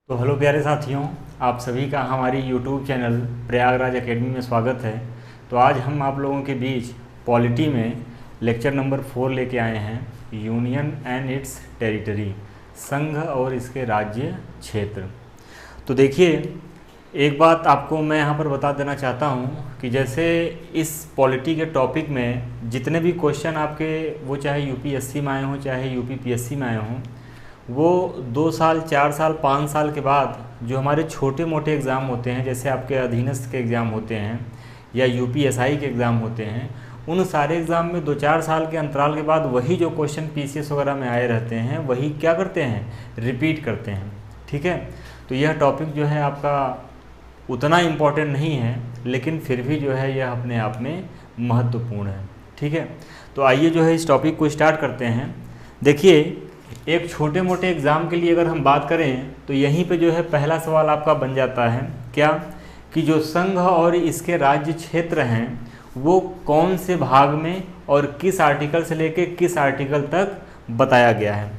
तो हेलो प्यारे साथियों, आप सभी का हमारी यूट्यूब चैनल प्रयागराज एकेडमी में स्वागत है। तो आज हम आप लोगों के बीच पॉलिटी में लेक्चर नंबर 4 लेके आए हैं, यूनियन एंड इट्स टेरिटरी, संघ और इसके राज्य क्षेत्र। तो देखिए, एक बात आपको मैं यहाँ पर बता देना चाहता हूँ कि जैसे इस पॉलिटी के टॉपिक में जितने भी क्वेश्चन आपके, वो चाहे यूपीएससी में आए हों चाहे यूपीपीएससी में आए हों, वो 2 साल 4 साल 5 साल के बाद जो हमारे छोटे मोटे एग्ज़ाम होते हैं, जैसे आपके अधीनस्थ के एग्ज़ाम होते हैं या यूपीएसआई के एग्ज़ाम होते हैं, उन सारे एग्ज़ाम में 2-4 साल के अंतराल के बाद वही जो क्वेश्चन पीसीएस वगैरह में आए रहते हैं वही क्या करते हैं, रिपीट करते हैं। ठीक है, तो यह टॉपिक जो है आपका उतना इम्पोर्टेंट नहीं है, लेकिन फिर भी जो है यह अपने आप में महत्वपूर्ण है। ठीक है, तो आइए जो है इस टॉपिक को स्टार्ट करते हैं। देखिए, एक छोटे मोटे एग्ज़ाम के लिए अगर हम बात करें तो यहीं पे जो है पहला सवाल आपका बन जाता है क्या, कि जो संघ और इसके राज्य क्षेत्र हैं वो कौन से भाग में और किस आर्टिकल से लेके किस आर्टिकल तक बताया गया है।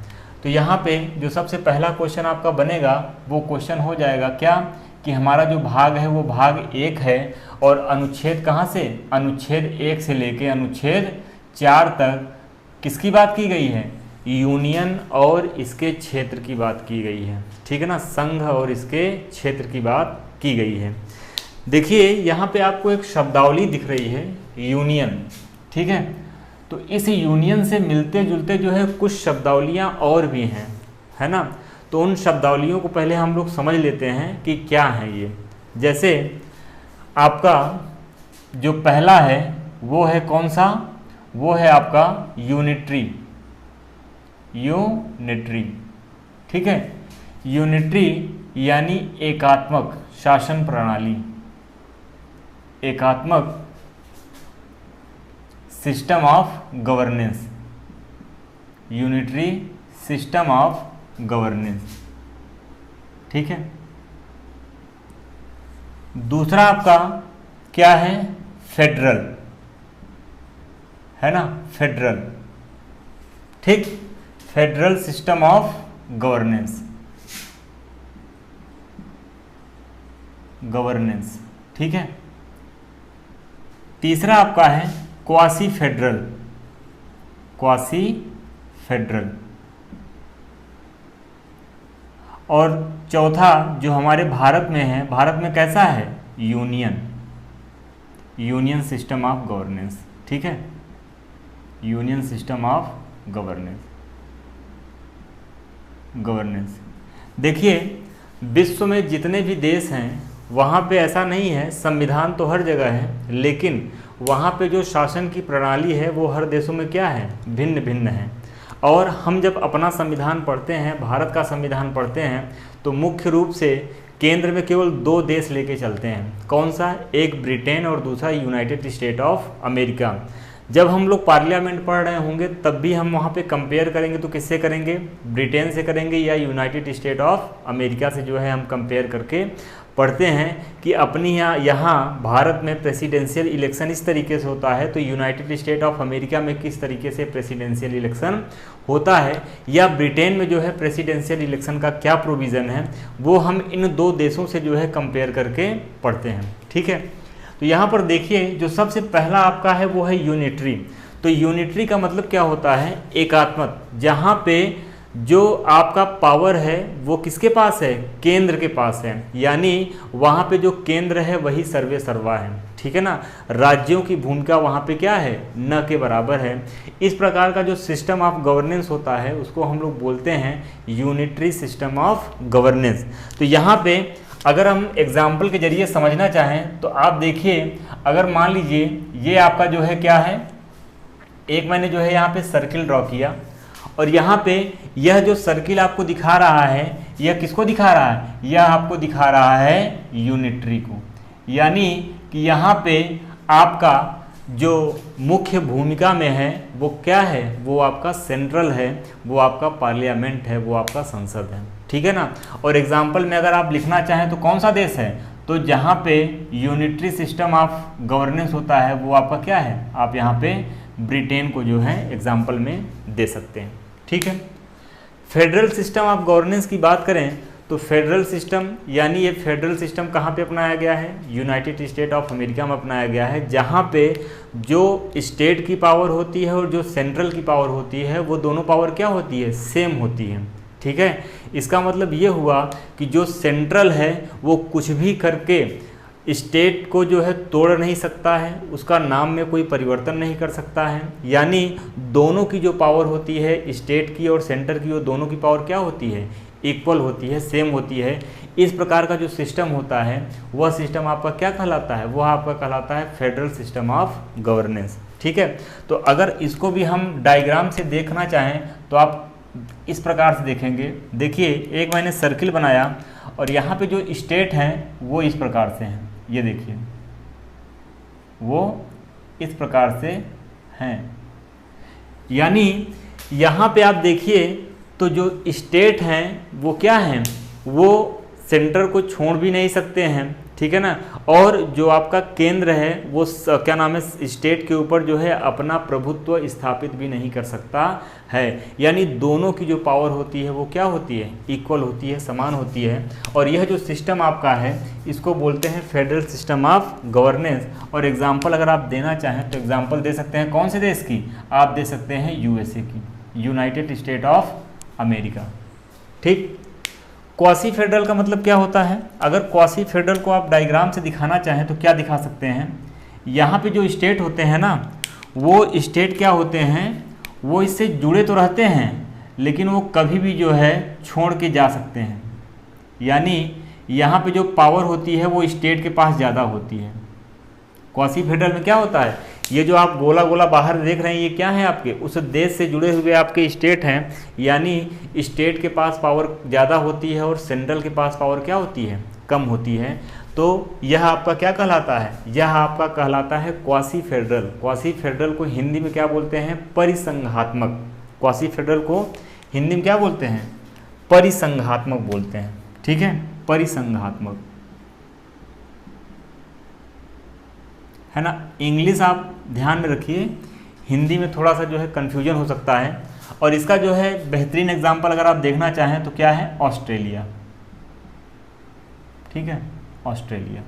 तो यहाँ पे जो सबसे पहला क्वेश्चन आपका बनेगा वो क्वेश्चन हो जाएगा क्या, कि हमारा जो भाग है वो भाग 1 है और अनुच्छेद कहाँ से, अनुच्छेद 1 से लेके अनुच्छेद 4 तक किसकी बात की गई है, यूनियन और इसके क्षेत्र की बात की गई है। ठीक है ना, संघ और इसके क्षेत्र की बात की गई है। देखिए, यहाँ पे आपको एक शब्दावली दिख रही है, यूनियन। ठीक है, तो इस यूनियन से मिलते जुलते जो है कुछ शब्दावलियाँ और भी हैं, है ना। तो उन शब्दावलियों को पहले हम लोग समझ लेते हैं कि क्या है ये। जैसे आपका जो पहला है वो है कौन सा, वो है आपका यूनिटरी। यूनिटरी, ठीक है, यूनिटरी यानी एकात्मक शासन प्रणाली, एकात्मक system of governance, unitary system of governance. ठीक है, दूसरा आपका क्या है, फेडरल, है ना, फेडरल। ठीक, federal system of governance, governance. ठीक है, तीसरा आपका है क्वासी फेडरल, क्वासी फेडरल। और चौथा जो हमारे भारत में है, भारत में कैसा है, union, union system of governance. ठीक है, union system of governance, governance. देखिए, विश्व में जितने भी देश हैं वहाँ पे ऐसा नहीं है, संविधान तो हर जगह है, लेकिन वहाँ पे जो शासन की प्रणाली है वो हर देशों में क्या है, भिन्न भिन्न है। और हम जब अपना संविधान पढ़ते हैं, भारत का संविधान पढ़ते हैं, तो मुख्य रूप से केंद्र में केवल 2 देश लेके चलते हैं। कौन सा, एक ब्रिटेन और दूसरा यूनाइटेड स्टेट ऑफ अमेरिका। जब हम लोग पार्लियामेंट पढ़ रहे होंगे तब भी हम वहाँ पे कंपेयर करेंगे तो किससे करेंगे, ब्रिटेन से करेंगे या यूनाइटेड स्टेट ऑफ अमेरिका से जो है हम कंपेयर करके पढ़ते हैं कि अपनी यहाँ भारत में प्रेसिडेंशियल इलेक्शन इस तरीके से होता है, तो यूनाइटेड स्टेट ऑफ अमेरिका में किस तरीके से प्रेसिडेंशियल इलेक्शन होता है, या ब्रिटेन में जो है प्रेसिडेंशियल इलेक्शन का क्या प्रोविज़न है, वो हम इन 2 देशों से जो है कंपेयर करके पढ़ते हैं। ठीक है, तो यहाँ पर देखिए, जो सबसे पहला आपका है वो है यूनिटरी। तो यूनिटरी का मतलब क्या होता है, एकात्मक, जहाँ पे जो आपका पावर है वो किसके पास है, केंद्र के पास है, यानी वहाँ पे जो केंद्र है वही सर्वे सर्वा है। ठीक है ना, राज्यों की भूमिका वहाँ पे क्या है, न के बराबर है। इस प्रकार का जो सिस्टम ऑफ गवर्नेंस होता है उसको हम लोग बोलते हैं यूनिटरी सिस्टम ऑफ गवर्नेंस। तो यहाँ पे अगर हम एग्जाम्पल के जरिए समझना चाहें तो आप देखिए, अगर मान लीजिए ये आपका जो है क्या है, एक मैंने जो है यहाँ पे सर्किल ड्रॉ किया और यहाँ पे यह जो सर्किल आपको दिखा रहा है यह किसको दिखा रहा है, यह आपको दिखा रहा है यूनिटरी को। यानी कि यहाँ पे आपका जो मुख्य भूमिका में है वो क्या है, वो आपका सेंट्रल है, वो आपका पार्लियामेंट है, वो आपका संसद है। ठीक है ना। और एग्जाम्पल में अगर आप लिखना चाहें तो कौन सा देश है, तो जहाँ पे यूनिटरी सिस्टम ऑफ गवर्नेंस होता है वो आपका क्या है, आप यहाँ पे ब्रिटेन को जो है एग्जाम्पल में दे सकते हैं। ठीक है, फेडरल सिस्टम ऑफ गवर्नेंस की बात करें तो फेडरल सिस्टम, यानी ये फेडरल सिस्टम कहाँ पे अपनाया गया है? यूनाइटेड स्टेट ऑफ अमेरिका में अपनाया गया है, जहाँ पे जो स्टेट की पावर होती है और जो सेंट्रल की पावर होती है वो दोनों पावर क्या होती है? सेम होती है। ठीक है, इसका मतलब ये हुआ कि जो सेंट्रल है वो कुछ भी करके स्टेट को जो है तोड़ नहीं सकता है, उसका नाम में कोई परिवर्तन नहीं कर सकता है। यानी दोनों की जो पावर होती है, स्टेट की और सेंटर की, वो दोनों की पावर क्या होती है? इक्वल होती है, सेम होती है। इस प्रकार का जो सिस्टम होता है वह सिस्टम आपका क्या कहलाता है? वह आपका कहलाता है फेडरल सिस्टम ऑफ गवर्नेंस। ठीक है, तो अगर इसको भी हम डायग्राम से देखना चाहें तो आप इस प्रकार से देखेंगे। देखिए, एक मैंने सर्किल बनाया और यहाँ पे जो स्टेट हैं वो इस प्रकार से हैं, ये देखिए वो इस प्रकार से हैं। यानी यहाँ पे आप देखिए तो जो स्टेट हैं वो क्या हैं? वो सेंटर को छोड़ भी नहीं सकते हैं, ठीक है ना। और जो आपका केंद्र है वो क्या नाम है, स्टेट के ऊपर जो है अपना प्रभुत्व स्थापित भी नहीं कर सकता है। यानी दोनों की जो पावर होती है वो क्या होती है? इक्वल होती है, समान होती है। और यह जो सिस्टम आपका है इसको बोलते हैं फेडरल सिस्टम ऑफ गवर्नेंस। और एग्जाम्पल अगर आप देना चाहें तो एग्जाम्पल दे सकते हैं कौन से देश की? आप दे सकते हैं यूएसए की, यूनाइटेड स्टेट ऑफ अमेरिका। ठीक, क्वासी फेडरल का मतलब क्या होता है? अगर क्वासी फेडरल को आप डायग्राम से दिखाना चाहें तो क्या दिखा सकते हैं? यहाँ पे जो स्टेट होते हैं ना, वो स्टेट क्या होते हैं? वो इससे जुड़े तो रहते हैं लेकिन वो कभी भी जो है छोड़ के जा सकते हैं। यानी यहाँ पे जो पावर होती है वो स्टेट के पास ज़्यादा होती है। क्वासी फेडरल में क्या होता है? ये जो आप गोला गोला बाहर देख रहे हैं ये क्या है? आपके उस देश से जुड़े हुए आपके स्टेट हैं। यानी स्टेट के पास पावर ज़्यादा होती है और सेंट्रल के पास पावर क्या होती है? कम होती है। तो यह आपका क्या कहलाता है? यह आपका कहलाता है क्वासी फेडरल। क्वासी फेडरल को हिंदी में क्या बोलते हैं? परिसंघात्मक। क्वासी फेडरल को हिंदी में क्या बोलते हैं? परिसंघात्मक बोलते हैं। ठीक है, परिसंघात्मक है ना। इंग्लिश आप ध्यान में रखिए, हिंदी में थोड़ा सा जो है कन्फ्यूजन हो सकता है। और इसका जो है बेहतरीन एग्जाम्पल अगर आप देखना चाहें तो क्या है? ऑस्ट्रेलिया। ठीक है, ऑस्ट्रेलिया।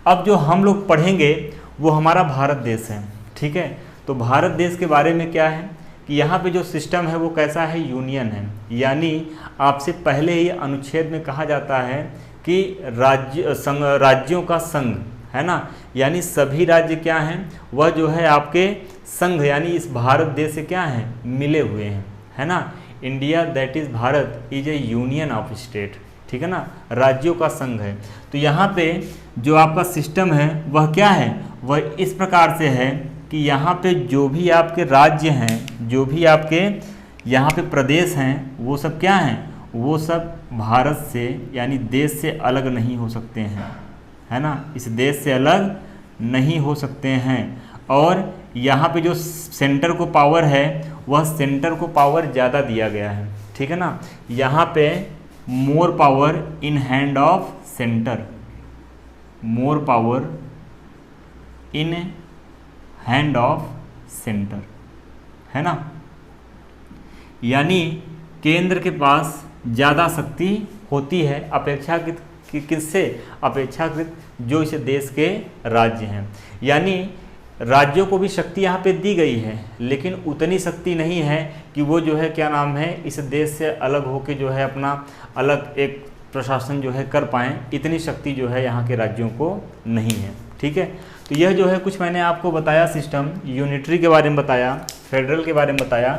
अब जो हम लोग पढ़ेंगे वो हमारा भारत देश है। ठीक है, तो भारत देश के बारे में क्या है कि यहाँ पे जो सिस्टम है वो कैसा है? यूनियन है। यानी आपसे पहले ही अनुच्छेद में कहा जाता है कि राज्यों का संघ है ना। यानी सभी राज्य क्या हैं? वह जो है आपके संघ यानी इस भारत देश से क्या हैं? मिले हुए हैं, है ना। India that is Bharat is A union of state. ठीक है ना, राज्यों का संघ है। तो यहाँ पे जो आपका सिस्टम है वह क्या है? वह इस प्रकार से है कि यहाँ पे जो भी आपके राज्य हैं, जो भी आपके यहाँ पे प्रदेश हैं, वो सब क्या हैं? वो सब भारत से यानी देश से अलग नहीं हो सकते हैं, है ना। इस देश से अलग नहीं हो सकते हैं। और यहाँ पे जो सेंटर को पावर है वह सेंटर को पावर ज़्यादा दिया गया है। ठीक है ना, यहाँ पे more power in hand of centre, more power in hand of centre, है ना। यानी केंद्र के पास ज़्यादा शक्ति होती है अपेक्षाकृत किससे? अपेक्षाकृत जो इस देश के राज्य हैं। यानी राज्यों को भी शक्ति यहाँ पे दी गई है लेकिन उतनी शक्ति नहीं है कि वो जो है क्या नाम है इस देश से अलग होके जो है अपना अलग एक प्रशासन जो है कर पाएँ। इतनी शक्ति जो है यहाँ के राज्यों को नहीं है। ठीक है, तो यह जो है कुछ मैंने आपको बताया सिस्टम, यूनिटरी के बारे में बताया, फेडरल के बारे में बताया,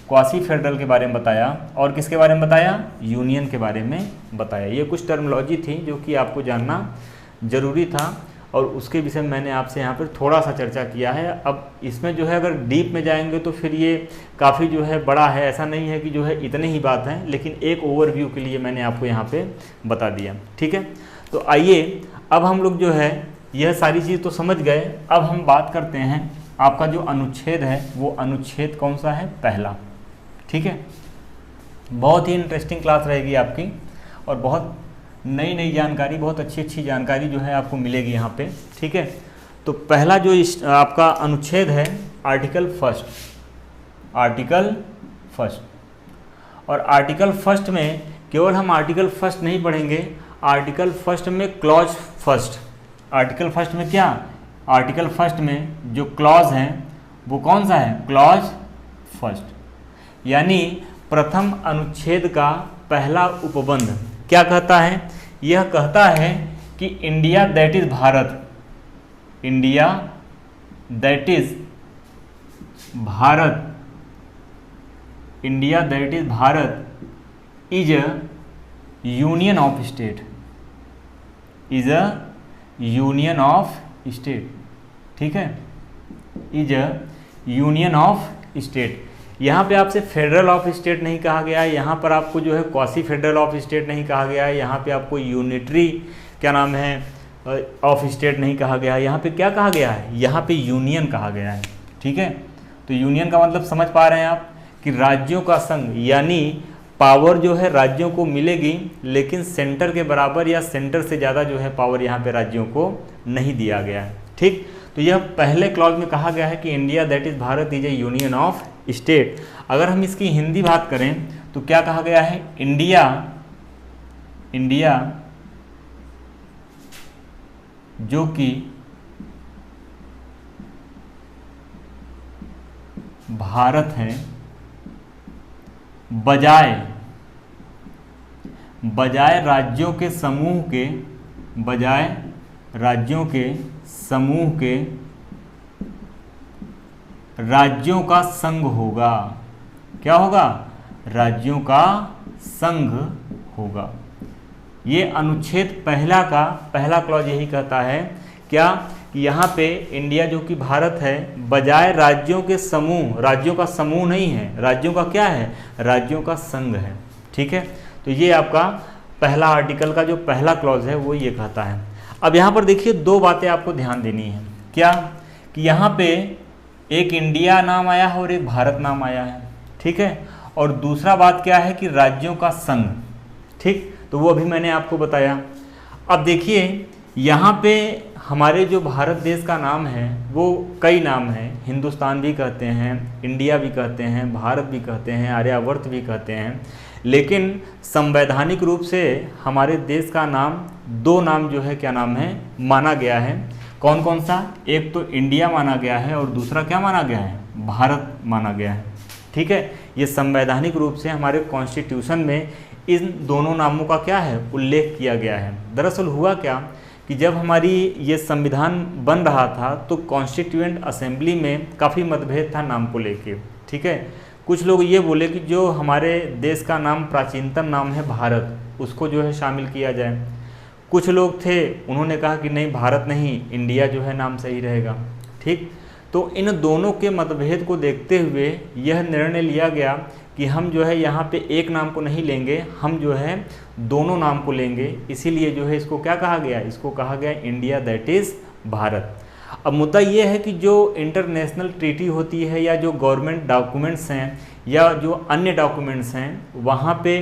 क्वासी फेडरल के बारे में बताया और किसके बारे में बताया? यूनियन के बारे में बताया। ये कुछ टर्मिनोलॉजी थी जो कि आपको जानना ज़रूरी था और उसके विषय में मैंने आपसे यहाँ पर थोड़ा सा चर्चा किया है। अब इसमें जो है अगर डीप में जाएंगे तो फिर ये काफ़ी जो है बड़ा है, ऐसा नहीं है कि जो है इतनी ही बात है, लेकिन एक ओवरव्यू के लिए मैंने आपको यहाँ पे बता दिया। ठीक है, तो आइए अब हम लोग जो है यह सारी चीज़ तो समझ गए। अब हम बात करते हैं आपका जो अनुच्छेद है वो अनुच्छेद कौन सा है? पहला। ठीक है, बहुत ही इंटरेस्टिंग क्लास रहेगी आपकी और बहुत नई नई जानकारी, बहुत अच्छी अच्छी जानकारी जो है आपको मिलेगी यहाँ पे। ठीक है, तो पहला जो आपका अनुच्छेद है आर्टिकल फर्स्ट, आर्टिकल फर्स्ट। और आर्टिकल फर्स्ट में केवल हम आर्टिकल फर्स्ट नहीं पढ़ेंगे, आर्टिकल फर्स्ट में क्लॉज फर्स्ट, आर्टिकल फर्स्ट में क्या, आर्टिकल फर्स्ट में जो क्लॉज है वो कौन सा है, क्लॉज फर्स्ट, यानी प्रथम अनुच्छेद का पहला उपबंध क्या कहता है, यह कहता है कि India that is Bharat, India that is Bharat, India that is Bharat is a union of state, is a union of state, ठीक है, is a union of state. यहाँ पे आपसे फेडरल ऑफ स्टेट नहीं कहा गया है, यहाँ पर आपको जो है क्वासी फेडरल ऑफ स्टेट नहीं कहा गया है, यहाँ पे आपको यूनिटरी क्या नाम है ऑफ स्टेट नहीं कहा गया है, यहाँ पे क्या कहा गया है, यहाँ पे यूनियन कहा गया है, ठीक है। तो यूनियन का मतलब समझ पा रहे हैं आप कि राज्यों का संघ, यानी पावर जो है राज्यों को मिलेगी लेकिन सेंटर के बराबर या सेंटर से ज़्यादा जो है पावर यहाँ पे राज्यों को नहीं दिया गया है, ठीक। तो यह पहले क्लॉज में कहा गया है कि India that is Bharat is A union of state. अगर हम इसकी हिंदी बात करें तो क्या कहा गया है, इंडिया, इंडिया जो कि भारत है बजाय राज्यों के समूह के, बजाय राज्यों के समूह के राज्यों का संघ होगा, क्या होगा, राज्यों का संघ होगा। ये अनुच्छेद पहला का पहला क्लॉज यही कहता है क्या, कि यहाँ पे इंडिया जो कि भारत है बजाय राज्यों के समूह, राज्यों का समूह नहीं है, राज्यों का क्या है, राज्यों का संघ है, ठीक है। तो ये आपका पहला आर्टिकल का जो पहला क्लॉज है वो ये कहता है। अब यहाँ पर देखिए दो बातें आपको ध्यान देनी है, क्या, कि यहाँ पे एक इंडिया नाम आया है और एक भारत नाम आया है, ठीक है, और दूसरा बात क्या है कि राज्यों का संघ, ठीक, तो वो अभी मैंने आपको बताया। अब देखिए यहाँ पे हमारे जो भारत देश का नाम है वो कई नाम हैं, हिंदुस्तान भी कहते हैं, इंडिया भी कहते हैं, भारत भी कहते हैं, आर्यावर्त भी कहते हैं, लेकिन संवैधानिक रूप से हमारे देश का नाम दो नाम जो है क्या नाम है माना गया है, कौन कौन सा, एक तो इंडिया माना गया है और दूसरा क्या माना गया है, भारत माना गया है, ठीक है। ये संवैधानिक रूप से हमारे कॉन्स्टिट्यूशन में इन दोनों नामों का क्या है उल्लेख किया गया है। दरअसल हुआ क्या कि जब हमारी ये संविधान बन रहा था तो कॉन्स्टिट्यूएंट असेंबली में काफ़ी मतभेद था नाम को लेके, ठीक है। कुछ लोग ये बोले कि जो हमारे देश का नाम प्राचीनतम नाम है भारत, उसको जो है शामिल किया जाए। कुछ लोग थे उन्होंने कहा कि नहीं भारत नहीं, इंडिया जो है नाम सही रहेगा, ठीक। तो इन दोनों के मतभेद को देखते हुए यह निर्णय लिया गया कि हम जो है यहाँ पे एक नाम को नहीं लेंगे, हम जो है दोनों नाम को लेंगे, इसीलिए जो है इसको क्या कहा गया, इसको कहा गया इंडिया दैट इज़ भारत। अब मुद्दा ये है कि जो इंटरनेशनल ट्रीटी होती है या जो गवर्नमेंट डॉक्यूमेंट्स हैं या जो अन्य डॉक्यूमेंट्स हैं वहाँ पे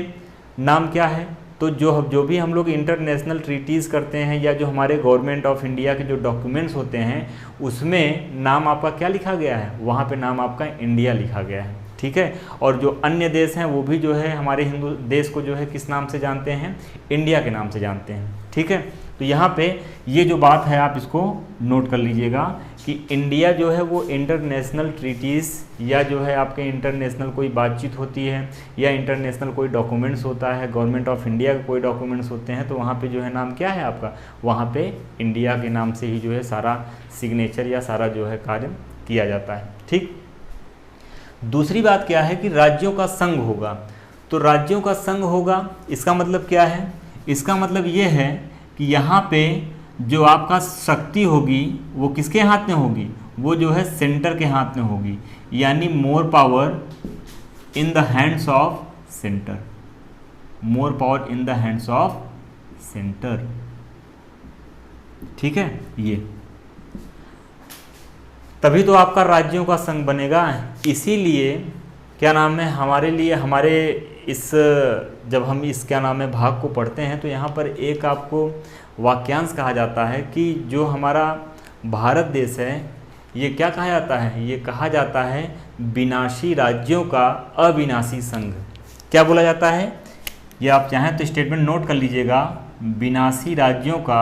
नाम क्या है, तो जो भी हम लोग इंटरनेशनल ट्रीटीज़ करते हैं या जो हमारे गवर्नमेंट ऑफ इंडिया के जो डॉक्यूमेंट्स होते हैं उसमें नाम आपका क्या लिखा गया है, वहाँ पे नाम आपका इंडिया लिखा गया है, ठीक है। और जो अन्य देश हैं वो भी जो है हमारे हिंदू देश को जो है किस नाम से जानते हैं, इंडिया के नाम से जानते हैं, ठीक है। तो यहाँ पे ये जो बात है आप इसको नोट कर लीजिएगा कि इंडिया जो है वो इंटरनेशनल ट्रीटीज़ या जो है आपके इंटरनेशनल कोई बातचीत होती है या इंटरनेशनल कोई डॉक्यूमेंट्स होता है, गवर्नमेंट ऑफ इंडिया के कोई डॉक्यूमेंट्स होते हैं, तो वहाँ पे जो है नाम क्या है आपका, वहाँ पे इंडिया के नाम से ही जो है सारा सिग्नेचर या सारा जो है कार्य किया जाता है, ठीक। दूसरी बात क्या है कि राज्यों का संघ होगा, तो राज्यों का संघ होगा इसका मतलब क्या है, इसका मतलब ये है कि यहाँ पे जो आपका शक्ति होगी वो किसके हाथ में होगी, वो जो है सेंटर के हाथ में होगी, यानी more power in the hands of centre, more power in the hands of centre, ठीक है। ये तभी तो आपका राज्यों का संघ बनेगा। इसीलिए क्या नाम है हमारे लिए, हमारे इस जब हम इस क्या नाम है भाग को पढ़ते हैं तो यहाँ पर एक आपको वाक्यांश कहा जाता है कि जो हमारा भारत देश है ये क्या कहा जाता है, ये कहा जाता है विनाशी राज्यों का अविनाशी संघ। क्या बोला जाता है, ये आप चाहें तो स्टेटमेंट नोट कर लीजिएगा, विनाशी राज्यों का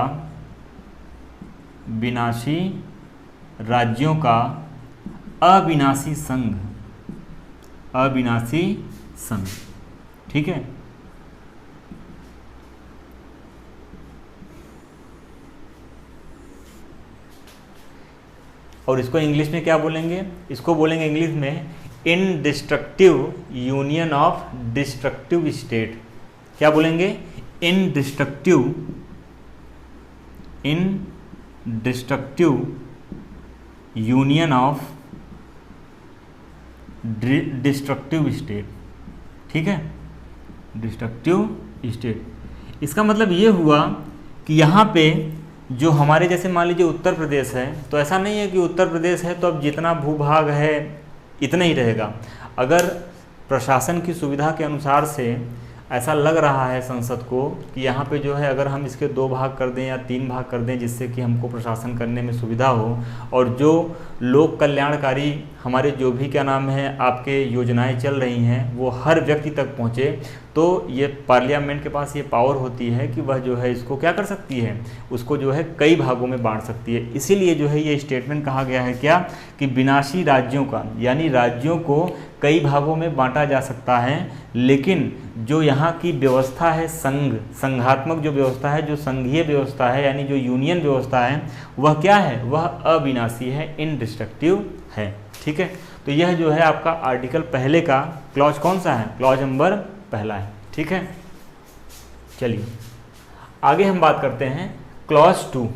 अविनाशी संघ। ठीक है। और इसको इंग्लिश में क्या बोलेंगे? इसको बोलेंगे इंग्लिश में इनडिस्ट्रक्टिव यूनियन ऑफ डिस्ट्रक्टिव स्टेट। क्या बोलेंगे? इनडिस्ट्रक्टिव यूनियन ऑफ डिस्ट्रक्टिव स्टेट। ठीक है, डिस्ट्रक्टिव स्टेट। इसका मतलब ये हुआ कि यहाँ पे जो हमारे जैसे मान लीजिए उत्तर प्रदेश है, तो ऐसा नहीं है कि उत्तर प्रदेश है तो अब जितना भूभाग है इतना ही रहेगा। अगर प्रशासन की सुविधा के अनुसार से ऐसा लग रहा है संसद को कि यहाँ पे जो है अगर हम इसके 2 भाग कर दें या 3 भाग कर दें जिससे कि हमको प्रशासन करने में सुविधा हो, और जो लोक कल्याणकारी हमारे जो भी क्या नाम है आपके योजनाएं चल रही हैं वो हर व्यक्ति तक पहुँचे, तो ये पार्लियामेंट के पास ये पावर होती है कि वह जो है इसको क्या कर सकती है, उसको जो है कई भागों में बांट सकती है। इसीलिए जो है ये स्टेटमेंट कहा गया है क्या कि विनाशी राज्यों का, यानी राज्यों को कई भागों में बांटा जा सकता है, लेकिन जो यहाँ की व्यवस्था है संघात्मक जो व्यवस्था है, जो संघीय व्यवस्था है, यानी जो यूनियन व्यवस्था है, वह क्या है? वह अविनाशी है, इनडिस्ट्रक्टिव है। ठीक है, तो यह जो है आपका आर्टिकल पहले का क्लॉज कौन सा है? क्लॉज नंबर पहला है। ठीक है, चलिए आगे हम बात करते हैं क्लॉज 2।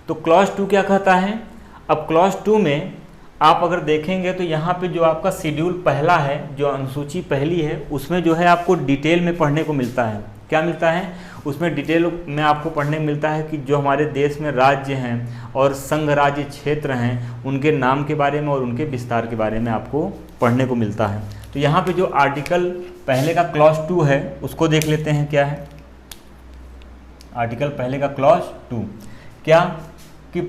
तो क्लॉज 2 क्या कहता है? अब क्लॉज 2 में आप अगर देखेंगे तो यहाँ पे जो आपका शेड्यूल पहला है, जो अनुसूची पहली है, उसमें जो है आपको डिटेल में पढ़ने को मिलता है। क्या मिलता है? उसमें डिटेल में आपको पढ़ने मिलता है कि जो हमारे देश में राज्य हैं और संघ राज्य क्षेत्र हैं उनके नाम के बारे में और उनके विस्तार के बारे में आपको पढ़ने को मिलता है। तो यहाँ पे जो आर्टिकल पहले का क्लॉज 2 है उसको देख लेते हैं क्या है। आर्टिकल पहले का क्लॉज 2 क्या कि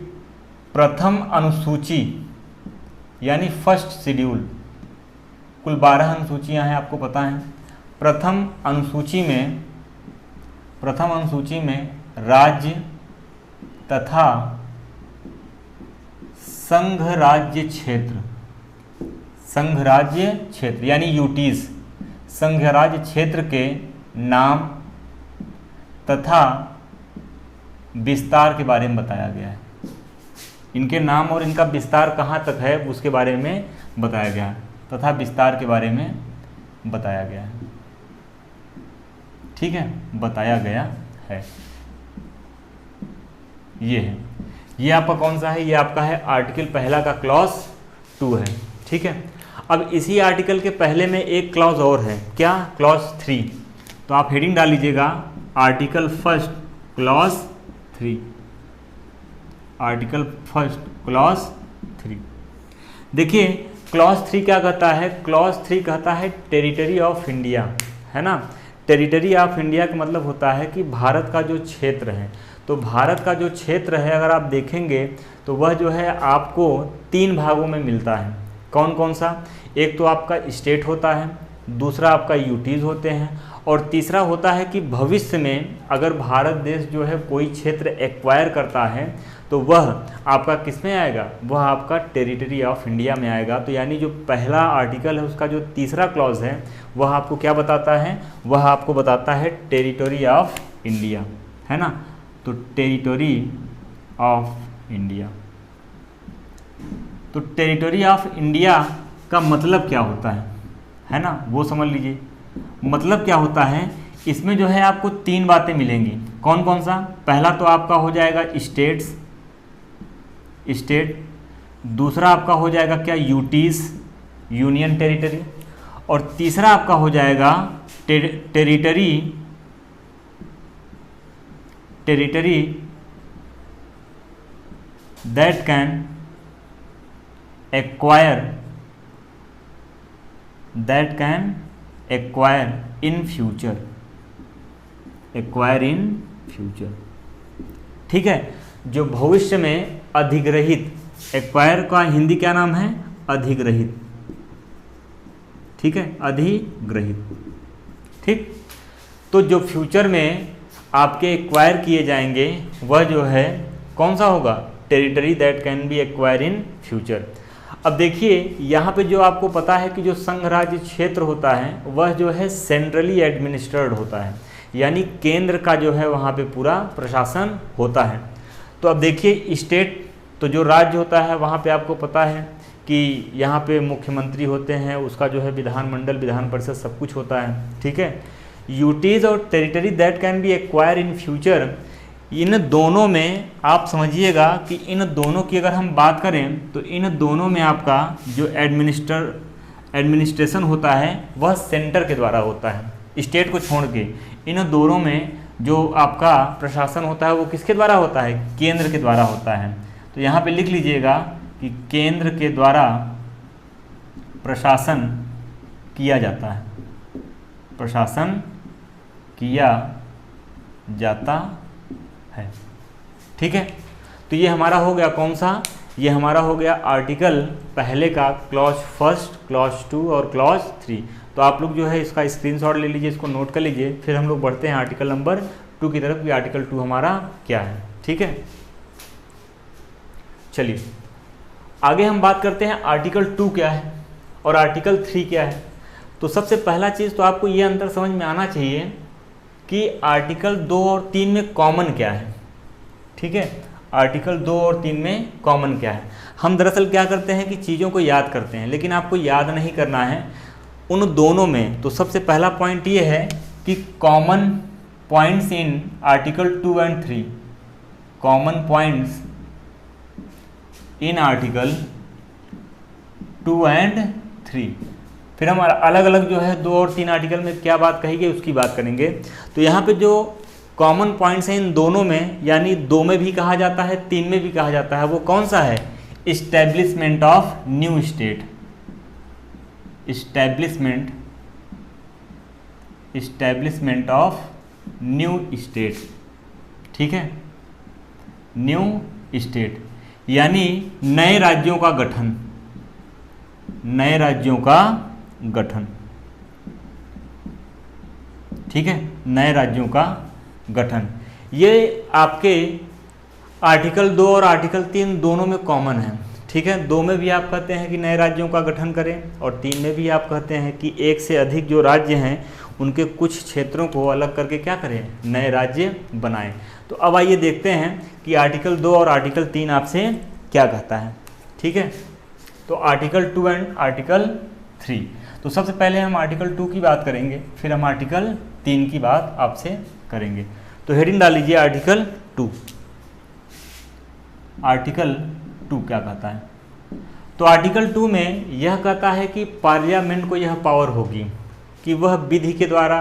प्रथम अनुसूची यानी फर्स्ट शेड्यूल, कुल 12 अनुसूचियाँ हैं आपको पता है। प्रथम अनुसूची में राज्य तथा संघ राज्य क्षेत्र यानी यूटीज, संघ राज्य क्षेत्र के नाम तथा विस्तार के बारे में बताया गया है। इनके नाम और इनका विस्तार कहाँ तक है उसके बारे में बताया गया है, तथा विस्तार के बारे में बताया गया है। ठीक है, बताया गया है। ये है, ये आपका कौन सा है? ये आपका है आर्टिकल पहला का क्लॉज 2 है। ठीक है, अब इसी आर्टिकल के पहले में एक क्लॉज और है, क्या? क्लॉज 3। तो आप हेडिंग डाल लीजिएगा article first clause 3। Article first clause 3। देखिए क्लॉज 3 क्या कहता है? क्लॉज 3 कहता है टेरिटरी ऑफ इंडिया, है ना। टेरिटरी ऑफ इंडिया का मतलब होता है कि भारत का जो क्षेत्र है, तो भारत का जो क्षेत्र है अगर आप देखेंगे तो वह जो है आपको 3 भागों में मिलता है। कौन कौन सा? एक तो आपका स्टेट होता है, दूसरा आपका यूटीज होते हैं, और तीसरा होता है कि भविष्य में अगर भारत देश जो है कोई क्षेत्र एक्वायर करता है तो वह आपका किस में आएगा? वह आपका टेरिटरी ऑफ इंडिया में आएगा। तो यानी जो पहला आर्टिकल है उसका जो तीसरा क्लॉज है वह आपको क्या बताता है? वह आपको बताता है टेरिटरी ऑफ इंडिया, है ना। तो टेरिटरी ऑफ इंडिया, तो टेरिटरी ऑफ इंडिया का मतलब क्या होता है ना, वो समझ लीजिए। मतलब क्या होता है? इसमें जो है आपको 3 बातें मिलेंगी। कौन कौन सा? पहला तो आपका हो जाएगा स्टेट, दूसरा आपका हो जाएगा क्या? यूटीज, यूनियन टेरिटरी, और तीसरा आपका हो जाएगा territory that can acquire in future, ठीक है। जो भविष्य में अधिग्रहित, एक्वायर का हिंदी क्या नाम है? अधिग्रहित, ठीक है, अधिग्रहित। ठीक। तो जो फ्यूचर में आपके एक्वायर किए जाएंगे वह जो है कौन सा होगा, territory that can be acquire in future. अब देखिए यहाँ पे जो आपको पता है कि जो संघ राज्य क्षेत्र होता है वह जो है सेंट्रली एडमिनिस्ट्रेड होता है, यानी केंद्र का जो है वहाँ पे पूरा प्रशासन होता है। तो अब देखिए स्टेट, तो जो राज्य होता है वहाँ पे आपको पता है कि यहाँ पे मुख्यमंत्री होते हैं, उसका जो है विधानमंडल विधान परिषद सब कुछ होता है, ठीक है। यूटीज और territory that can be acquire in future, इन दोनों में आप समझिएगा कि इन दोनों की अगर हम बात करें तो इन दोनों में आपका जो एडमिनिस्ट्रेशन होता है वह सेंटर के द्वारा होता है। स्टेट को छोड़ के इन दोनों में जो आपका प्रशासन होता है वो किसके द्वारा होता है, केंद्र के द्वारा होता है। तो यहाँ पे लिख लीजिएगा कि केंद्र के द्वारा प्रशासन किया जाता है, प्रशासन किया जाता है, ठीक है। तो ये हमारा हो गया कौन सा, ये हमारा हो गया आर्टिकल पहले का क्लॉज 1, क्लॉज 2 और क्लॉज 3। तो आप लोग जो है इसका स्क्रीनशॉट ले लीजिए, इसको नोट कर लीजिए, फिर हम लोग बढ़ते हैं आर्टिकल नंबर 2 की तरफ कि आर्टिकल 2 हमारा क्या है, ठीक है। चलिए आगे हम बात करते हैं आर्टिकल 2 क्या है और आर्टिकल 3 क्या है। तो सबसे पहला चीज़ तो आपको ये अंतर समझ में आना चाहिए कि आर्टिकल 2 और 3 में कॉमन क्या है, ठीक है। आर्टिकल 2 और 3 में कॉमन क्या है। हम दरअसल क्या करते हैं कि चीज़ों को याद करते हैं, लेकिन आपको याद नहीं करना है उन दोनों में। तो सबसे पहला पॉइंट ये है कि common points in article 2 and 3, common points in article 2 and 3। फिर हम अलग अलग जो है 2 और 3 आर्टिकल में क्या बात कही गई उसकी बात करेंगे। तो यहाँ पे जो कॉमन पॉइंट्स हैं इन दोनों में, यानी 2 में भी कहा जाता है 3 में भी कहा जाता है, वो कौन सा है, establishment of new state, establishment of new state, ठीक है। न्यू स्टेट यानी नए राज्यों का गठन, नए राज्यों का गठन, ठीक है, नए राज्यों का गठन। ये आपके आर्टिकल 2 और आर्टिकल 3 दोनों में कॉमन है, ठीक है। 2 में भी आप कहते हैं कि नए राज्यों का गठन करें और 3 में भी आप कहते हैं कि एक से अधिक जो राज्य हैं उनके कुछ क्षेत्रों को अलग करके क्या करें, नए राज्य बनाएं। तो अब आइए देखते हैं कि आर्टिकल 2 और आर्टिकल 3 आपसे क्या कहता है, ठीक है। तो आर्टिकल 2 एंड आर्टिकल 3, तो सबसे पहले हम आर्टिकल 2 की बात करेंगे, फिर हम आर्टिकल 3 की बात आपसे करेंगे। तो हेडिंग डाल लीजिए आर्टिकल 2। आर्टिकल 2 क्या कहता है, तो आर्टिकल 2 में यह कहता है कि पार्लियामेंट को यह पावर होगी कि वह विधि के द्वारा,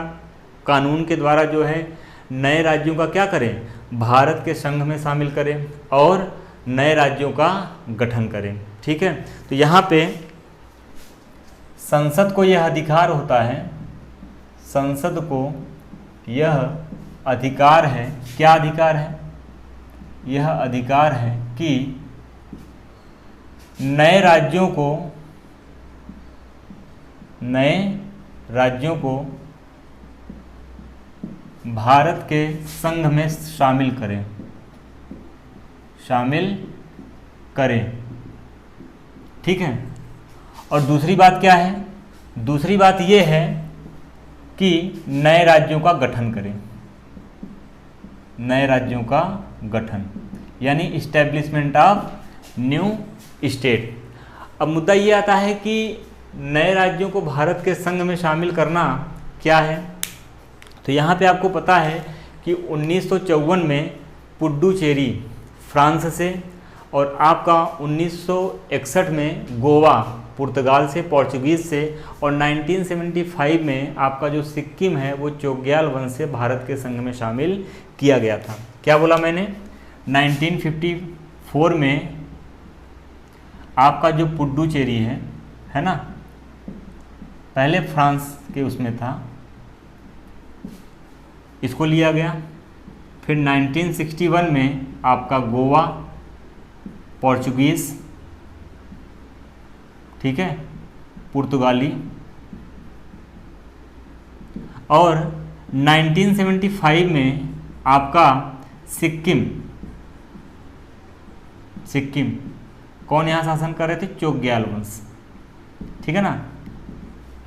कानून के द्वारा जो है नए राज्यों का क्या करें, भारत के संघ में शामिल करें और नए राज्यों का गठन करें, ठीक है। तो यहाँ पे संसद को यह अधिकार होता है, संसद को यह अधिकार है, क्या अधिकार है, यह अधिकार है कि नए राज्यों को भारत के संघ में शामिल करें, ठीक है। और दूसरी बात क्या है, दूसरी बात यह है कि नए राज्यों का गठन करें, नए राज्यों का गठन यानी इस्टेब्लिशमेंट ऑफ न्यू स्टेट। अब मुद्दा ये आता है कि नए राज्यों को भारत के संघ में शामिल करना क्या है। तो यहाँ पे आपको पता है कि 1954 में पुडुचेरी फ्रांस से और आपका 1961 में गोवा पुर्तगाल से, पोर्चुगीज़ से, और 1975 में आपका जो सिक्किम है वो चोग्याल वंश से भारत के संघ में शामिल किया गया था। क्या बोला मैंने, 1954 में आपका जो पुडुचेरी है ना, पहले फ्रांस के उसमें था, इसको लिया गया। फिर 1961 में आपका गोवा पोर्चुगीज़, ठीक है, पुर्तगाली। और 1975 में आपका सिक्किम कौन यहाँ शासन कर रहे थे? चोग्याल वंश, ठीक है ना।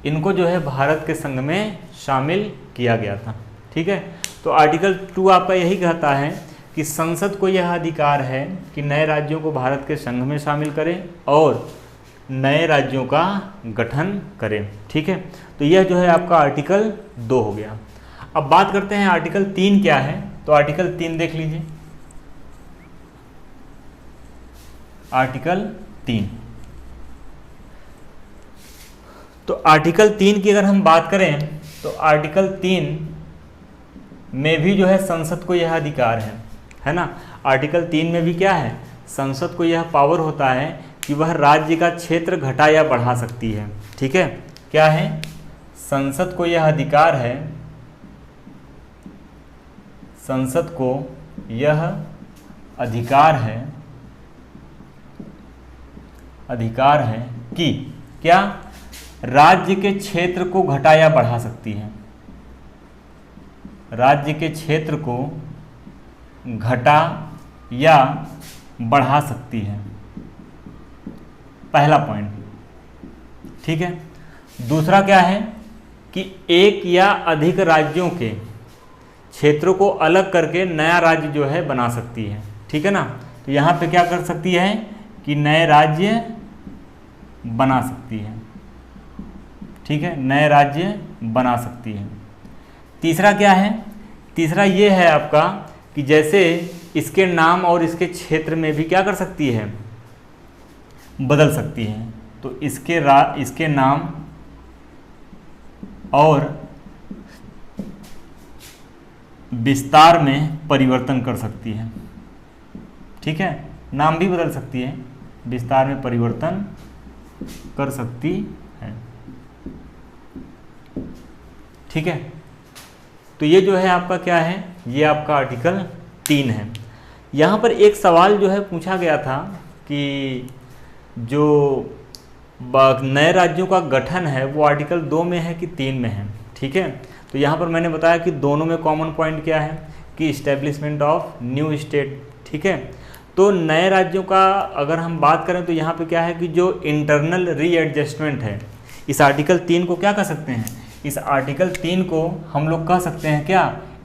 इनको जो है भारत के संघ में शामिल किया गया था, ठीक है। तो आर्टिकल 2 आपका यही कहता है कि संसद को यह अधिकार है कि नए राज्यों को भारत के संघ में शामिल करें और नए राज्यों का गठन करें, ठीक है। तो यह जो है आपका आर्टिकल 2 हो गया। अब बात करते हैं आर्टिकल 3 क्या है। तो आर्टिकल 3 देख लीजिए। आर्टिकल 3, तो आर्टिकल 3 की अगर हम बात करें तो आर्टिकल 3 में भी जो है संसद को यह अधिकार है ना। आर्टिकल 3 में भी क्या है? संसद को यह पावर होता है कि वह राज्य का क्षेत्र घटा या बढ़ा सकती है, ठीक है। क्या है? संसद को यह अधिकार है, संसद को यह अधिकार है कि क्या? राज्य के क्षेत्र को घटा या बढ़ा सकती है, राज्य के क्षेत्र को घटा या बढ़ा सकती है, पहला पॉइंट, ठीक है। दूसरा क्या है कि एक या अधिक राज्यों के क्षेत्रों को अलग करके नया राज्य जो है बना सकती है, ठीक है ना। तो यहाँ पे क्या कर सकती है कि नए राज्य बना सकती है, ठीक है, नए राज्य बना सकती है। तीसरा क्या है? तीसरा ये है आपका कि जैसे इसके नाम और इसके क्षेत्र में भी क्या कर सकती है? बदल सकती है। तो इसके नाम और विस्तार में परिवर्तन कर सकती है, ठीक है। नाम भी बदल सकती है, विस्तार में परिवर्तन कर सकती है, ठीक है। तो ये जो है आपका क्या है? ये आपका आर्टिकल 3 है। यहाँ पर एक सवाल जो है पूछा गया था कि जो नए राज्यों का गठन है वो आर्टिकल 2 में है कि 3 में है, ठीक है। तो यहाँ पर मैंने बताया कि दोनों में कॉमन पॉइंट क्या है कि इस्टेब्लिशमेंट ऑफ न्यू स्टेट, ठीक है। तो नए राज्यों का अगर हम बात करें तो यहाँ पे क्या है कि जो इंटरनल रीएडजस्टमेंट है, इस आर्टिकल 3 को क्या कह सकते हैं? इस आर्टिकल 3 को हम लोग कह सकते हैं क्या?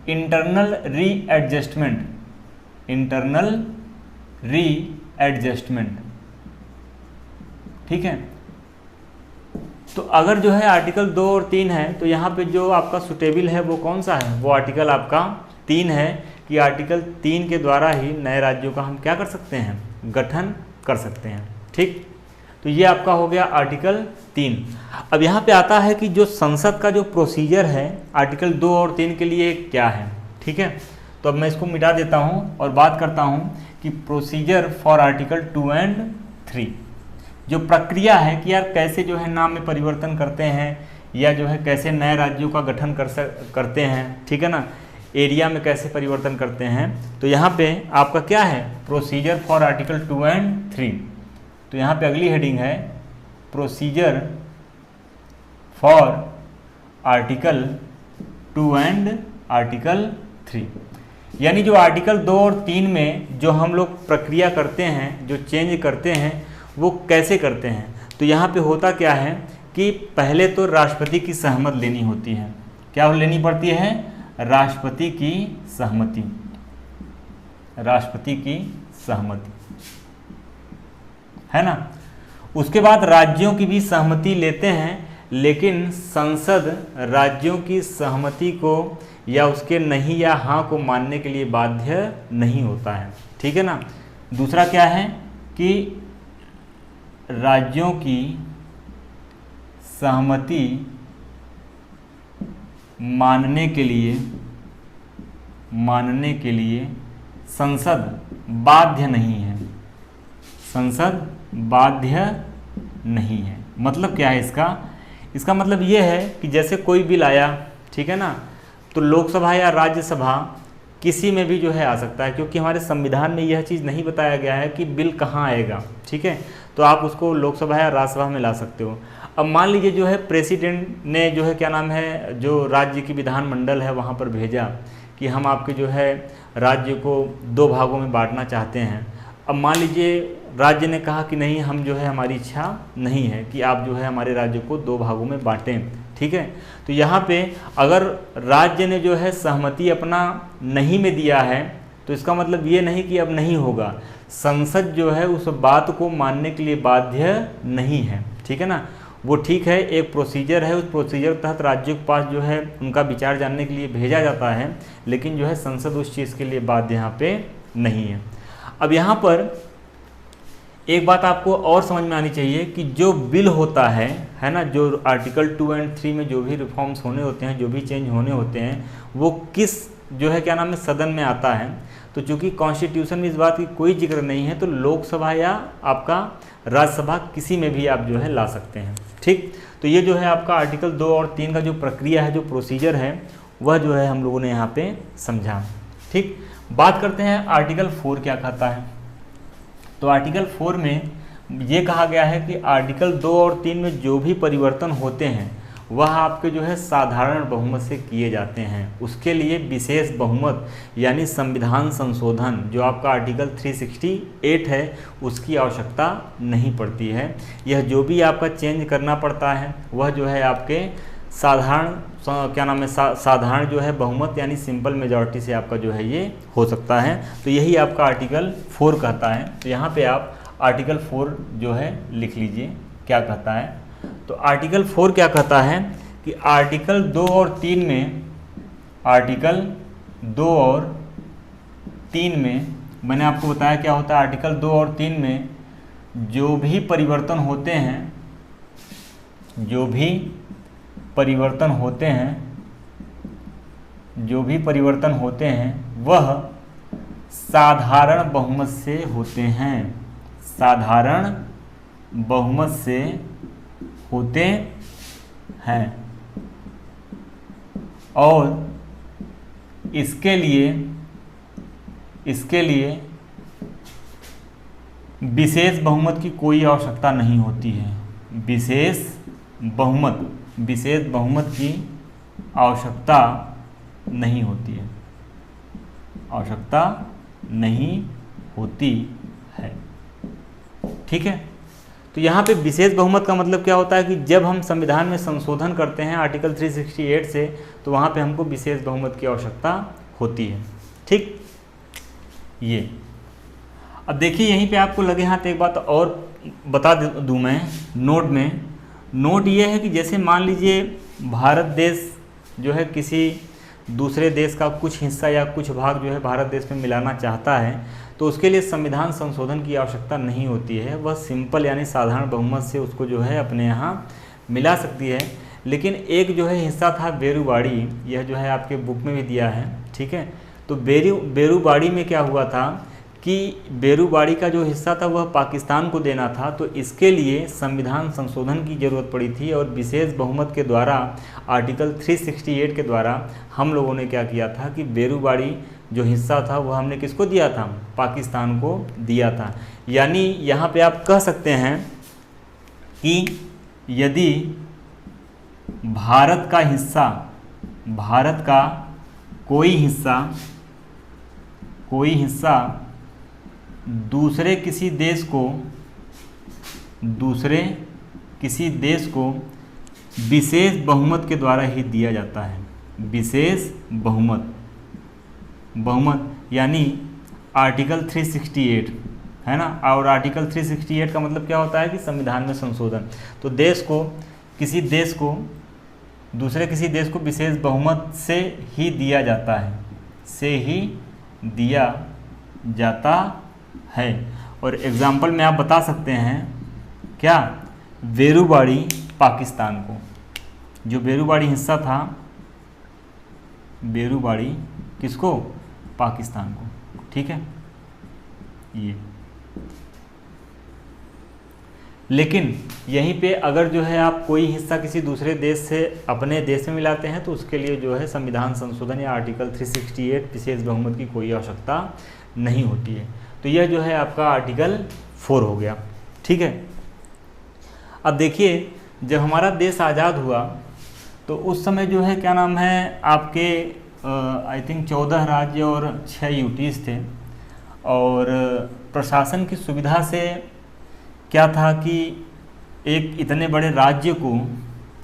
इंटरनल रीएडजस्टमेंट, इंटरनल रीएडजस्टमेंट, ठीक है। तो अगर जो है आर्टिकल 2 और 3 है तो यहाँ पे जो आपका सुटेबल है वो कौन सा है? वो आर्टिकल आपका 3 है कि आर्टिकल 3 के द्वारा ही नए राज्यों का हम क्या कर सकते हैं? गठन कर सकते हैं, ठीक। तो ये आपका हो गया आर्टिकल 3। अब यहाँ पे आता है कि जो संसद का जो प्रोसीजर है आर्टिकल 2 और 3 के लिए क्या है, ठीक है। तो अब मैं इसको मिटा देता हूँ और बात करता हूँ कि प्रोसीजर फॉर आर्टिकल 2 एंड 3, जो प्रक्रिया है कि यार कैसे जो है नाम में परिवर्तन करते हैं या जो है कैसे नए राज्यों का गठन करते हैं, ठीक है ना, एरिया में कैसे परिवर्तन करते हैं। तो यहाँ पे आपका क्या है? Procedure for article 2 and 3। तो यहाँ पे अगली हेडिंग है procedure for article 2 and article 3, यानी जो आर्टिकल 2 और 3 में जो हम लोग प्रक्रिया करते हैं, जो चेंज करते हैं, वो कैसे करते हैं। तो यहाँ पे होता क्या है कि पहले तो राष्ट्रपति की सहमत लेनी होती है। क्या लेनी पड़ती है? राष्ट्रपति की सहमति, राष्ट्रपति की सहमति, है ना। उसके बाद राज्यों की भी सहमति लेते हैं, लेकिन संसद राज्यों की सहमति को या उसके नहीं या हाँ को मानने के लिए बाध्य नहीं होता है, ठीक है ना। दूसरा क्या है कि राज्यों की सहमति मानने के लिए संसद बाध्य नहीं है, संसद बाध्य नहीं है। मतलब क्या है इसका? इसका मतलब ये है कि जैसे कोई बिल आया, ठीक है ना, तो लोकसभा या राज्यसभा किसी में भी जो है आ सकता है, क्योंकि हमारे संविधान में यह चीज़ नहीं बताया गया है कि बिल कहाँ आएगा, ठीक है। तो आप उसको लोकसभा या राज्यसभा में ला सकते हो। अब मान लीजिए जो है प्रेसिडेंट ने जो है क्या नाम है, जो राज्य की विधानमंडल है वहाँ पर भेजा कि हम आपके जो है राज्य को 2 भागों में बांटना चाहते हैं। अब मान लीजिए राज्य ने कहा कि नहीं, हम जो है हमारी इच्छा नहीं है कि आप जो है हमारे राज्य को 2 भागों में बांटें, ठीक है। तो यहाँ पे अगर राज्य ने जो है सहमति अपना नहीं में दिया है तो इसका मतलब ये नहीं कि अब नहीं होगा, संसद जो है उस बात को मानने के लिए बाध्य नहीं है, ठीक है ना। वो ठीक है, एक प्रोसीजर है, उस प्रोसीजर के तहत राज्यों के पास जो है उनका विचार जानने के लिए भेजा जाता है, लेकिन जो है संसद उस चीज़ के लिए बाध्य यहाँ पे नहीं है। अब यहाँ पर एक बात आपको और समझ में आनी चाहिए कि जो बिल होता है ना, जो आर्टिकल 2 और 3 में जो भी रिफॉर्म्स होने होते हैं, जो भी चेंज होने होते हैं, वो किस जो है क्या नाम है सदन में आता है। तो चूंकि कॉन्स्टिट्यूशन में इस बात की कोई जिक्र नहीं है, तो लोकसभा या आपका राज्यसभा किसी में भी आप जो है ला सकते हैं, ठीक। तो ये जो है आपका आर्टिकल 2 और 3 का जो प्रक्रिया है, जो प्रोसीजर है, वह जो है हम लोगों ने यहाँ पे समझा, ठीक। बात करते हैं आर्टिकल 4 क्या कहता है। तो आर्टिकल 4 में ये कहा गया है कि आर्टिकल 2 और 3 में जो भी परिवर्तन होते हैं वह आपके जो है साधारण बहुमत से किए जाते हैं। उसके लिए विशेष बहुमत यानी संविधान संशोधन जो आपका आर्टिकल 368 है उसकी आवश्यकता नहीं पड़ती है। यह जो भी आपका चेंज करना पड़ता है वह जो है आपके साधारण क्या नाम है साधारण जो है बहुमत यानी सिंपल मेजॉरिटी से आपका जो है ये हो सकता है। तो यही आपका आर्टिकल 4 कहता है। तो यहाँ पे आप आर्टिकल 4 जो है लिख लीजिए क्या कहता है। तो आर्टिकल 4 क्या कहता है कि आर्टिकल 2 और 3 में, आर्टिकल 2 और 3 में मैंने आपको बताया क्या होता है। आर्टिकल 2 और 3 में जो भी परिवर्तन होते हैं, जो भी परिवर्तन होते हैं वह साधारण बहुमत से होते हैं, साधारण बहुमत से होते हैं। और इसके लिए विशेष बहुमत की कोई आवश्यकता नहीं होती है। विशेष बहुमत की आवश्यकता नहीं होती है, आवश्यकता नहीं होती है, ठीक है। तो यहाँ पे विशेष बहुमत का मतलब क्या होता है कि जब हम संविधान में संशोधन करते हैं आर्टिकल 368 से, तो वहाँ पे हमको विशेष बहुमत की आवश्यकता होती है, ठीक। ये अब देखिए यहीं पे आपको लगे हाथ एक बात और बता दूँ मैं नोट ये है कि जैसे मान लीजिए भारत देश जो है किसी दूसरे देश का कुछ हिस्सा या कुछ भाग जो है भारत देश में मिलाना चाहता है, तो उसके लिए संविधान संशोधन की आवश्यकता नहीं होती है। वह सिंपल यानी साधारण बहुमत से उसको जो है अपने यहाँ मिला सकती है। लेकिन एक जो है हिस्सा था बेरूबाड़ी, यह जो है आपके बुक में भी दिया है, ठीक है। तो बेरूबाड़ी में क्या हुआ था कि बेरूबाड़ी का जो हिस्सा था वह पाकिस्तान को देना था। तो इसके लिए संविधान संशोधन की ज़रूरत पड़ी थी और विशेष बहुमत के द्वारा आर्टिकल 368 के द्वारा हम लोगों ने क्या किया था कि बेरूबाड़ी जो हिस्सा था वह हमने किसको दिया था, पाकिस्तान को दिया था। यानी यहाँ पे आप कह सकते हैं कि यदि भारत का कोई हिस्सा दूसरे किसी देश को विशेष बहुमत के द्वारा ही दिया जाता है। विशेष बहुमत यानी आर्टिकल 368 है ना। और आर्टिकल 368 का मतलब क्या होता है कि संविधान में संशोधन। तो किसी देश को दूसरे किसी देश को विशेष बहुमत से ही दिया जाता है। और एग्जाम्पल में आप बता सकते हैं क्या, बेरूबाड़ी पाकिस्तान को, जो बेरूबाड़ी हिस्सा था, बेरूबाड़ी किसको, पाकिस्तान को, ठीक है ये। लेकिन यहीं पे अगर जो है आप कोई हिस्सा किसी दूसरे देश से अपने देश में मिलाते हैं तो उसके लिए जो है संविधान संशोधन या आर्टिकल 368 विशेष बहुमत की कोई आवश्यकता नहीं होती है। तो यह जो है आपका आर्टिकल 4 हो गया, ठीक है। अब देखिए जब हमारा देश आज़ाद हुआ तो उस समय जो है क्या नाम है आपके आई थिंक 14 राज्य और 6 यूटीज़ थे। और प्रशासन की सुविधा से क्या था कि एक इतने बड़े राज्य को,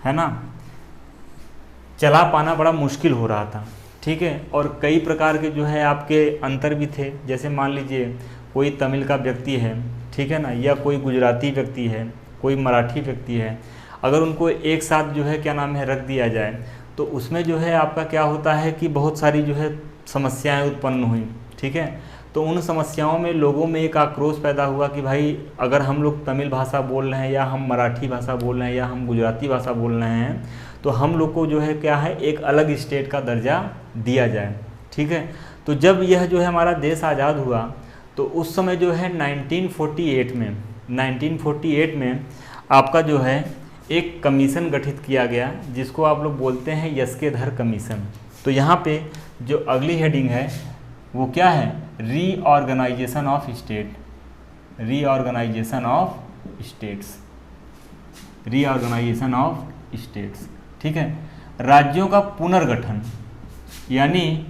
है ना, चला पाना बड़ा मुश्किल हो रहा था। ठीक है, और कई प्रकार के जो है आपके अंतर भी थे। जैसे मान लीजिए कोई तमिल का व्यक्ति है, ठीक है ना, या कोई गुजराती व्यक्ति है, कोई मराठी व्यक्ति है, अगर उनको एक साथ जो है क्या नाम है रख दिया जाए तो उसमें जो है आपका क्या होता है कि बहुत सारी जो है समस्याएं उत्पन्न हुई। ठीक है, तो उन समस्याओं में लोगों में एक आक्रोश पैदा हुआ कि भाई अगर हम लोग तमिल भाषा बोल रहे हैं या हम मराठी भाषा बोल रहे हैं या हम गुजराती भाषा बोल रहे हैं तो हम लोग को जो है क्या है एक अलग स्टेट का दर्जा दिया जाए। ठीक है, तो जब यह जो है हमारा देश आज़ाद हुआ तो उस समय जो है 1948 में आपका जो है एक कमीशन गठित किया गया जिसको आप लोग बोलते हैं यस्केधर कमीशन। तो यहाँ पे जो अगली हेडिंग है वो क्या है, reorganisation of state, reorganisation of states, reorganisation of states. ठीक है, राज्यों का पुनर्गठन, यानी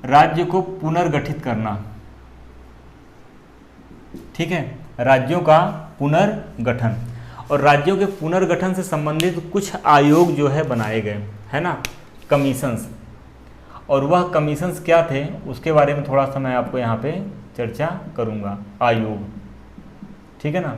राज्य को पुनर्गठित करना। ठीक है, राज्यों का पुनर्गठन, और राज्यों के पुनर्गठन से संबंधित कुछ आयोग जो है बनाए गए, है ना, कमीशंस। और वह कमीशंस क्या थे उसके बारे में थोड़ा सा मैं आपको यहाँ पे चर्चा करूँगा। आयोग, ठीक है ना,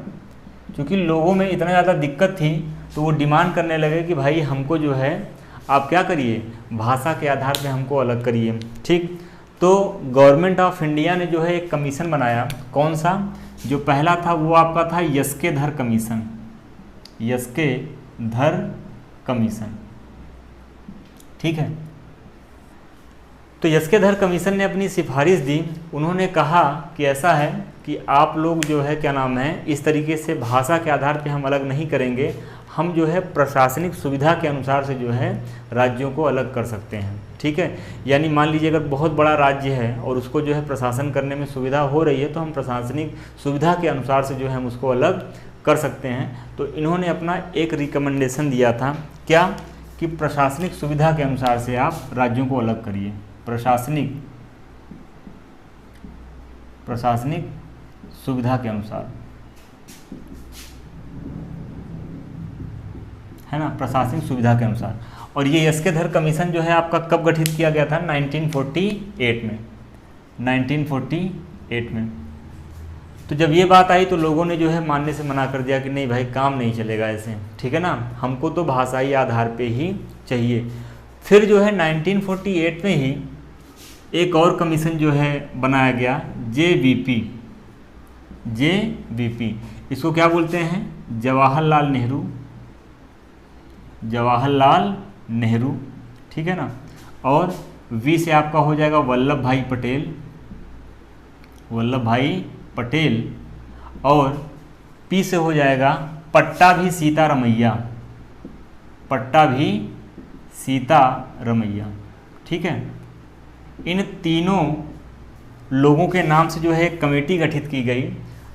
क्योंकि लोगों में इतना ज़्यादा दिक्कत थी तो वो डिमांड करने लगे कि भाई हमको जो है आप क्या करिए, भाषा के आधार पे हमको अलग करिए। ठीक, तो गवर्नमेंट ऑफ इंडिया ने जो है एक कमीशन बनाया। कौन सा? जो पहला था वो आपका था यस्केधर कमीशन, यस्केधर कमीशन। ठीक है, तो यस्केधर कमीशन ने अपनी सिफारिश दी। उन्होंने कहा कि ऐसा है कि आप लोग जो है क्या नाम है इस तरीके से भाषा के आधार पे हम अलग नहीं करेंगे, हम जो है प्रशासनिक सुविधा के अनुसार से जो है राज्यों को अलग कर सकते हैं। ठीक है, यानी मान लीजिए अगर बहुत बड़ा राज्य है और उसको जो है प्रशासन करने में सुविधा हो रही है तो हम प्रशासनिक सुविधा के अनुसार से जो है हम उसको अलग कर सकते हैं। तो इन्होंने अपना एक रिकमेंडेशन दिया था, क्या कि प्रशासनिक सुविधा के अनुसार से आप राज्यों को अलग करिए। प्रशासनिक सुविधा के अनुसार, है ना, प्रशासनिक सुविधा के अनुसार। और ये यस्केधर कमीशन जो है आपका कब गठित किया गया था? 1948 में, 1948 में। तो जब ये बात आई तो लोगों ने जो है मानने से मना कर दिया कि नहीं भाई काम नहीं चलेगा ऐसे, ठीक है ना, हमको तो भाषाई आधार पे ही चाहिए। फिर जो है 1948 में ही एक और कमीशन जो है बनाया गया, JVP। इसको क्या बोलते हैं? जवाहरलाल नेहरू, ठीक है ना। और V से आपका हो जाएगा वल्लभ भाई पटेल, और P से हो जाएगा पट्टाभी सीतारमैया, ठीक है। इन तीनों लोगों के नाम से जो है एक कमेटी गठित की गई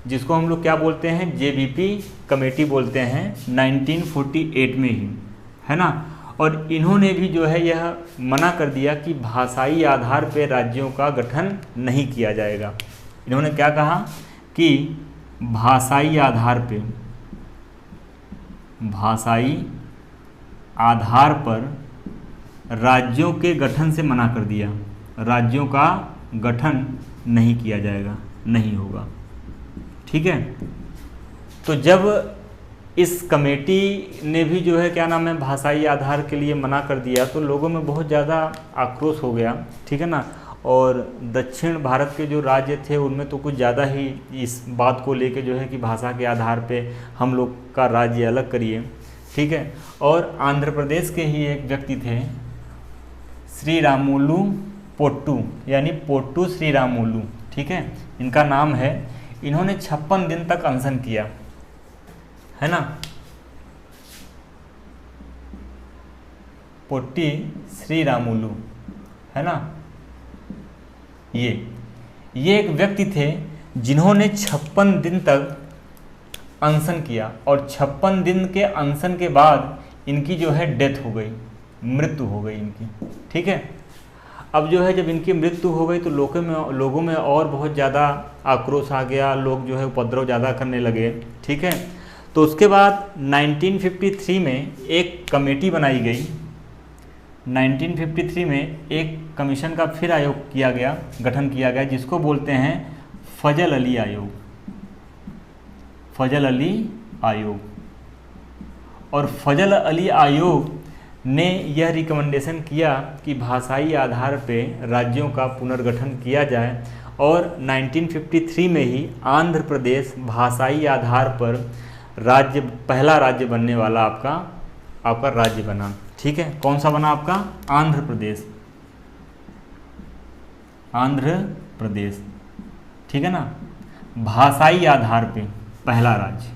जिसको हम लोग क्या बोलते हैं? JVP कमेटी बोलते हैं, 1948 में ही, है ना। और इन्होंने भी जो है यह मना कर दिया कि भाषाई आधार पर राज्यों का गठन नहीं किया जाएगा। इन्होंने क्या कहा कि भाषाई आधार पर राज्यों के गठन से मना कर दिया, राज्यों का गठन नहीं किया जाएगा, नहीं होगा, ठीक है। तो जब इस कमेटी ने भी जो है क्या नाम है भाषाई आधार के लिए मना कर दिया तो लोगों में बहुत ज़्यादा आक्रोश हो गया, ठीक है ना। और दक्षिण भारत के जो राज्य थे उनमें तो कुछ ज़्यादा ही इस बात को लेके जो है कि भाषा के आधार पे हम लोग का राज्य अलग करिए, ठीक है। और आंध्र प्रदेश के ही एक व्यक्ति थे श्रीरामुलु पोट्टू, यानी पोट्टू श्रीरामुलु, ठीक है, इनका नाम है। इन्होंने 56 दिन तक अनशन किया, है ना। पोट्टी श्रीरामुलु, है ना। ये एक व्यक्ति थे जिन्होंने 56 दिन तक अनशन किया और 56 दिन के अनशन के बाद इनकी जो है डेथ हो गई, मृत्यु हो गई इनकी। ठीक है, अब जो है जब इनकी मृत्यु हो गई तो लोगों में और बहुत ज़्यादा आक्रोश आ गया, लोग जो है उपद्रव ज़्यादा करने लगे। ठीक है, तो उसके बाद 1953 में एक कमेटी बनाई गई। 1953 में एक कमीशन का फिर आयोग गठन किया गया, जिसको बोलते हैं फजल अली आयोग। फजल अली आयोग। और फजल अली आयोग ने यह रिकमेंडेशन किया कि भाषाई आधार पे राज्यों का पुनर्गठन किया जाए, और 1953 में ही आंध्र प्रदेश भाषाई आधार पर पहला राज्य बनने वाला आपका राज्य बना। ठीक है, कौन सा बना आपका? आंध्र प्रदेश। आंध्र प्रदेश, ठीक है ना, भाषाई आधार पे पहला राज्य,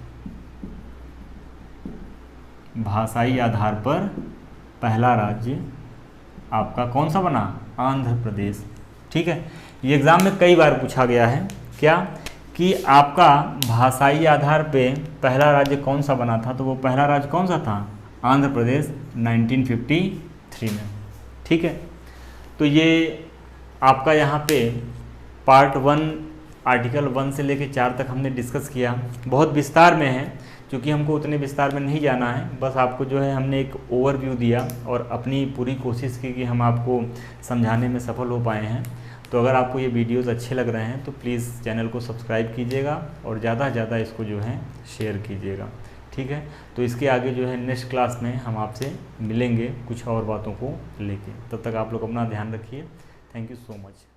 भाषाई आधार पर पहला राज्य आपका कौन सा बना? आंध्र प्रदेश। ठीक है, ये एग्ज़ाम में कई बार पूछा गया है क्या कि आपका भाषाई आधार पे पहला राज्य कौन सा बना था, तो वो पहला राज्य कौन सा था? आंध्र प्रदेश 1953 में। ठीक है, तो ये आपका यहाँ पे पार्ट 1 आर्टिकल 1 से लेकर 4 तक हमने डिस्कस किया। बहुत विस्तार में है, क्योंकि हमको उतने विस्तार में नहीं जाना है, बस आपको जो है हमने एक ओवरव्यू दिया और अपनी पूरी कोशिश की कि हम आपको समझाने में सफल हो पाए हैं। तो अगर आपको ये वीडियोस अच्छे लग रहे हैं तो प्लीज़ चैनल को सब्सक्राइब कीजिएगा और ज़्यादा से ज़्यादा इसको जो है शेयर कीजिएगा। ठीक है, तो इसके आगे जो है नेक्स्ट क्लास में हम आपसे मिलेंगे कुछ और बातों को लेके। तब तक आप लोग अपना ध्यान रखिए। Thank you so much.